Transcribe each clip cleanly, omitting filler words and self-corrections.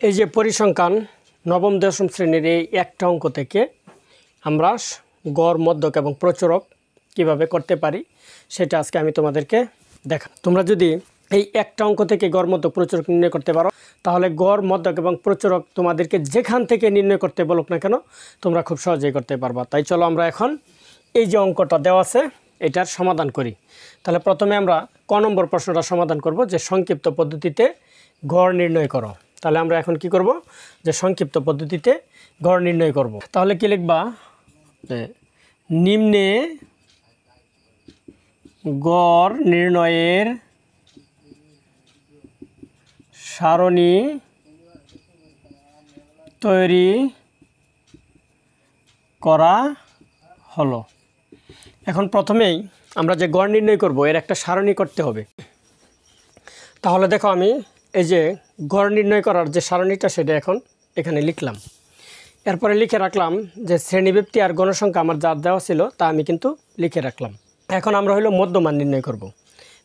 এই যে পরিসংখ্যান নবম দশম শ্রেণীর এই একটা অঙ্ক থেকে আমরা গড়, মধ্যক এবং প্রচুরক কিভাবে করতে পারি সেটা আজকে আমি তোমাদেরকে দেখাব। তোমরা যদি এই একটা অঙ্ক থেকে গড়, মধ্যক, প্রচুরক নির্ণয় করতে পারো তাহলে গড়, মধ্যক এবং প্রচুরক তোমাদেরকে যেখান থেকে নির্ণয় করতে বলুক না কেন তোমরা খুব সহজেই করতে পারবা। তাই চলো আমরা এখন এই যে অঙ্কটা দেওয়া আছে এটার সমাধান করি। তাহলে প্রথমে আমরা ক নম্বর প্রশ্নটা সমাধান করব যে সংক্ষিপ্ত পদ্ধতিতে গড় নির্ণয় করো। তাহলে আমরা এখন কি করব যে সংক্ষিপ্ত পদ্ধতিতে গড় নির্ণয় করব। তাহলে কি লিখবা, নিম্নে গড় নির্ণয়ের সারণী তৈরি করা হলো। এখন প্রথমেই আমরা যে গড় নির্ণয় করব এর একটা সারণী করতে হবে। তাহলে দেখো আমি এই যে গড় নির্ণয় করার যে সারণীটা সেটা এখন এখানে লিখলাম। এরপরে লিখে রাখলাম যে শ্রেণীব্যাপ্তি আর গণসংখ্যা আমার যা দেওয়া ছিল তা আমি কিন্তু লিখে রাখলাম। এখন আমরা হলো মধ্যমান নির্ণয় করব।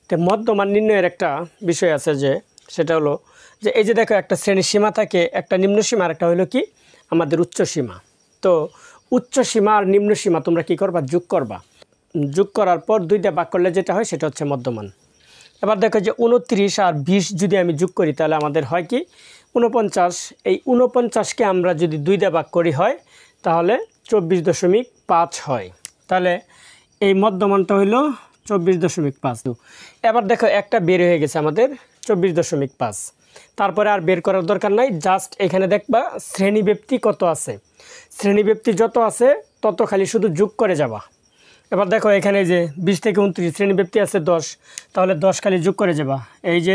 তো মধ্যমান নির্ণয়ের একটা বিষয় আছে যে সেটা হলো যে এই যে দেখো একটা শ্রেণী সীমা থাকে, একটা নিম্ন সীমা আর একটা হলো কি আমাদের উচ্চ সীমা। তো উচ্চ সীমা আর নিম্ন সীমা তোমরা কি করবা, যোগ করবা। যোগ করার পর 2 দিয়ে ভাগ করলে যেটা হয় সেটা হচ্ছে মধ্যমান। এবার দেখো যে 29 আর 20 যদি আমি যোগ করি তাহলে আমাদের হয় কি 49। এই 49কে আমরা যদি 2 দিয়ে ভাগ করি হয় তাহলে 24.5 হয়। তাহলে এই মধ্যমানটা হইল 24.5। এবার দেখো একটা বের হয়ে গেছে আমাদের 24.5। তারপরে আর বের করার দরকার নাই, জাস্ট এখানে দেখবা শ্রেণীব্যাপ্তি কত আছে, শ্রেণীব্যাপ্তি যত আছে তত খালি শুধু যোগ করে যাবা। এবার দেখো এখানে যে 20 থেকে 29 শ্রেণীব্যাপ্তি আছে 10, তাহলে 10 খালি যোগ করে যাবা। এই যে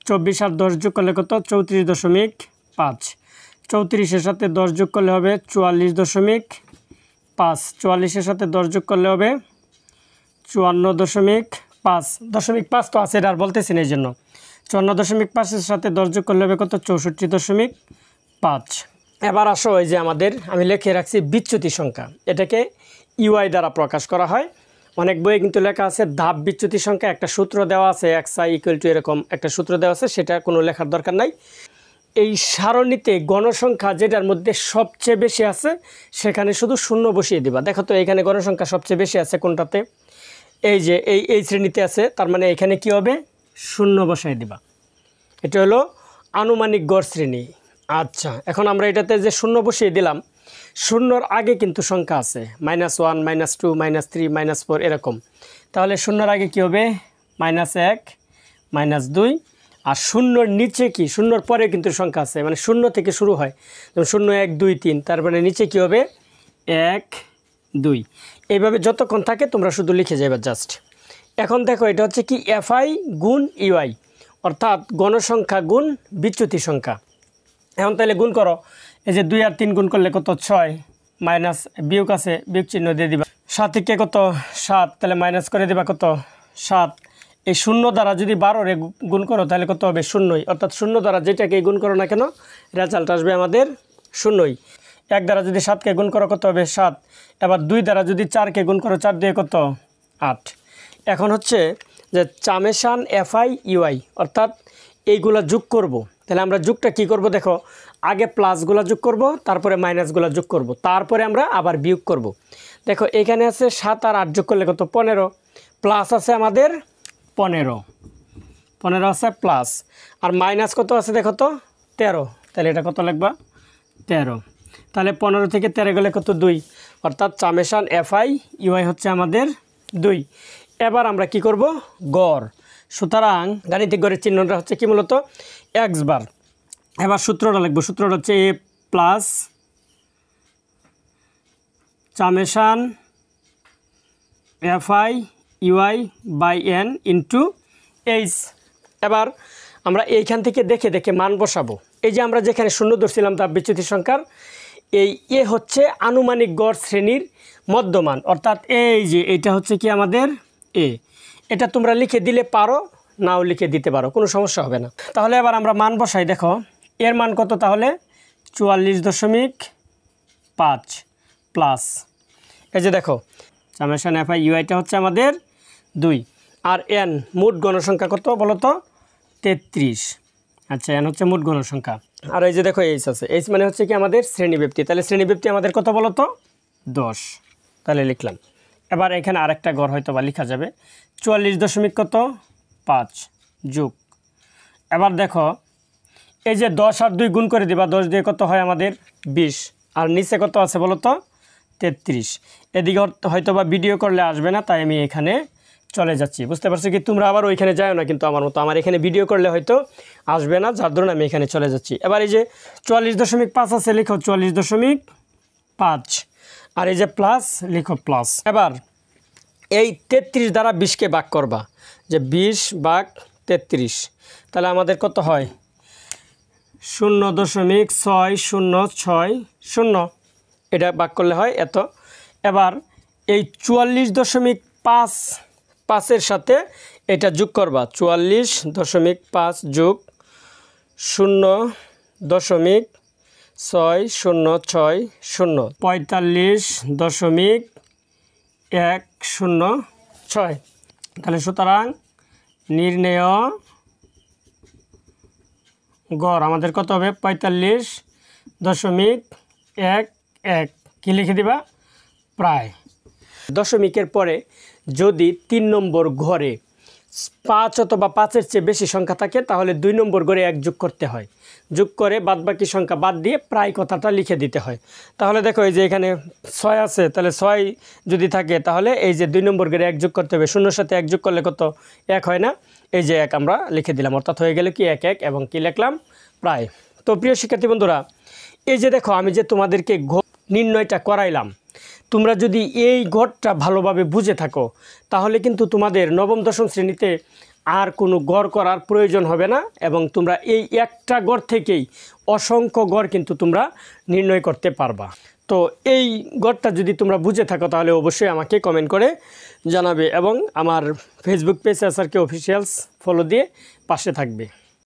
24 আর 10 যোগ করলে কত 34.5। 34-এর সাথে 10 যোগ করলে হবে 44.5। 44-এর সাথে 10 যোগ করলে হবে 54.5। 0.5 তো আছে, এটা আর বলতেছি না এই জন্য। 54.5-এর সাথে 10 যোগ করলে হবে কত 64.5। এবার আসো এই যে আমি লিখে রাখছি বিচ্যুতি সংখ্যা, এটাকে ইউআই দ্বারা প্রকাশ করা হয়। অনেক বইয়ে কিন্তু লেখা আছে ধাপ বিচ্যুতি সংখ্যা, একটা সূত্র দেওয়া আছে xi = এরকম একটা সূত্র দেওয়া আছে, সেটা কোনো লেখার দরকার নাই। এই সারণীতে গণসংখ্যা যেটার মধ্যে সবচেয়ে বেশি আছে সেখানে শুধু শূন্য বসিয়ে দিবা। দেখো তো এখানে গণসংখ্যা সবচেয়ে বেশি আছে কোনটাতে, এই যে এই শ্রেণীতে আছে, তার মানে এখানে কি হবে শূন্য বসাই দিবা। এটা হলো আনুমানিক গড় শ্রেণী। আচ্ছা, এখন আমরা এটাতে যে শূন্য বসিয়ে দিলাম, শূন্যর আগে কিন্তু সংখ্যা আছে -1, -2, -3, -4 এরকম। তাহলে শূন্যর আগে কি হবে -1, -2। আর শূন্যর নিচে কি, শূন্যর পরে কিন্তু সংখ্যা আছে, মানে শূন্য থেকে শুরু হয়, যেমন 0, 1, 2, 3, তারপরে নিচে কি হবে 1, 2। এইভাবে যতক্ষণ থাকে তোমরা শুধু লিখে যাবে জাস্ট। এখন দেখো এটা হচ্ছে কি fi গুণ ইউআই, অর্থাৎ গণসংখ্যা গুণ বিচ্যুতি সংখ্যা। এখন তাহলে গুণ করো, এই যে 2 আর 3 গুণ করলে কত 6, মাইনাস বিয়োগ আছে বিয়োগ চিহ্ন দিয়ে দিবা। 7 কে কত 7, তাহলে মাইনাস করে দিবা কত 7। এই শূন্য দ্বারা যদি 12 গুণ করো তাহলে কত হবে 0, অর্থাৎ শূন্য দ্বারা যেটাকে গুণ করো না কেন রেজাল্ট আসবে আমাদের 0। 1 দ্বারা যদি 7কে গুণ করো কত হবে 7। এবার 2 দ্বারা যদি 4কে গুণ করো 4 দিয়ে কত 8। এখন হচ্ছে যে সামেশন fi ইউআই, অর্থাৎ এইগুলা যোগ করব। তাহলে আমরা যোগটা কি করব, দেখো আগে প্লাসগুলা যোগ করব, তারপরে মাইনাসগুলা যোগ করব, তারপরে আমরা আবার বিয়োগ করব। দেখো এখানে আছে 7 আর 8 যোগ করলে কত 15, প্লাস আছে আমাদের 15 আছে প্লাস, আর মাইনাস কত আছে দেখো তো 13। তাহলে এটা কত লিখবা 13। তাহলে 15 থেকে 13 গেলে কত 2, অর্থাৎ সামেশন fi ইউআই হচ্ছে আমাদের 2। এবার আমরা কি করব গড়। সুতরাং গাণিতিক গড়ের চিহ্নটা হচ্ছে কি মূলত x বার। এবার সূত্রটা লিখব, সূত্রটা হচ্ছে a plus summation fi ui by n into h। এবার আমরা এইখান থেকে দেখে দেখে মান বসাবো। এই যে আমরা যেখানে শূন্য ধরছিলাম ধাপ বিচ্যুতি সংখ্যার, এই এ হচ্ছে আনুমানিক গড় শ্রেণীর মধ্যমান, অর্থাৎ এই যে এটা হচ্ছে কি আমাদের এ। এটা তোমরা লিখে দিলে পারো, নাও লিখে দিতে পারো, কোনো সমস্যা হবে না। তাহলে এবার আমরা মান বসাই। দেখো এর মান কত, তাহলে 44.5 প্লাস এই যে দেখো সামেশন fi ইউআইটা হচ্ছে আমাদের 2, আর n মোট গণসংখ্যা কত বলো তো 33। আচ্ছা এন হচ্ছে মোট গণসংখ্যা। আর এই যে দেখো এইচ আছে, এইচ মানে হচ্ছে কি আমাদের শ্রেণীব্যাপ্তি। তাহলে শ্রেণীব্যাপ্তি আমাদের কত বলো তো 10, তাহলে লিখলাম। এবার এখানে আরেকটা গড় হয়তো বা লেখা যাবে 44.5 যোগ। এবার দেখো এই যে 10 আর 2 গুণ করে দিবা, 10 দিয়ে কত হয় আমাদের 20, আর নিচে কত আছে বলো তো 33। এদিকে হয়তো বা ভিডিও করলে আসবে না, তাই আমি এখানে চলে যাচ্ছি। বুঝতে পারছো কি? তোমরা আবার ওইখানে যাও না কিন্তু আমার মতো, আমার এখানে ভিডিও করলে হয়তো আসবে না, যার ধরুন আমি এখানে চলে যাচ্ছি। এবার এই যে 44.5 আছে, লিখো 44.5, আর এই যে প্লাস লিখো প্লাস। এবার এই 33 দ্বারা 20কে ভাগ করবা, যে 20 ভাগ 33, তাহলে আমাদের কত হয় 0.6060, এটা ভাগ করলে হয় এত। এবার এই 44.5 সাথে এটা যোগ করবা, 44.5 যোগ 0.6060, 45.106। তাহলে সুতরাং নির্ণেয় গড় আমাদের কত হবে 45.11। কি লিখে দিবা প্রায়। দশমিকের পরে যদি 3 নম্বর ঘরে 5 অথবা 5-এর চেয়ে বেশি সংখ্যা থাকে তাহলে 2 নম্বর ঘরে 1 যোগ করতে হয়, যোগ করে বাদবাকি সংখ্যা বাদ দিয়ে প্রায় কথাটা লিখে দিতে হয়। তাহলে দেখো এই যে এখানে 6 আছে, তাহলে 6 যদি থাকে তাহলে এই যে 2 নম্বর ঘরে 1 যোগ করতে হবে, 0-এর সাথে 1 যোগ করলে কত 1 হয় না, এই যে 1 আমরা লিখে দিলাম, অর্থাৎ হয়ে গেল কি 1 1 এবং কি লিখলাম প্রায়। তো প্রিয় শিক্ষার্থী বন্ধুরা, এই যে দেখো আমি যে তোমাদেরকে ঘর নির্ণয়টা করাইলাম, তোমরা যদি এই গড়টা ভালোভাবে বুঝে থাকো তাহলে কিন্তু তোমাদের নবম দশম শ্রেণীতে আর কোনো গড় করার প্রয়োজন হবে না, এবং তোমরা এই একটা গড় থেকেই অসংখ্য গড় কিন্তু তোমরা নির্ণয় করতে পারবা। তো এই গড়টা যদি তোমরা বুঝে থাকো তাহলে অবশ্যই আমাকে কমেন্ট করে জানাবে, এবং আমার Facebook page SRK officials follow দিয়ে পাশে থাকবে।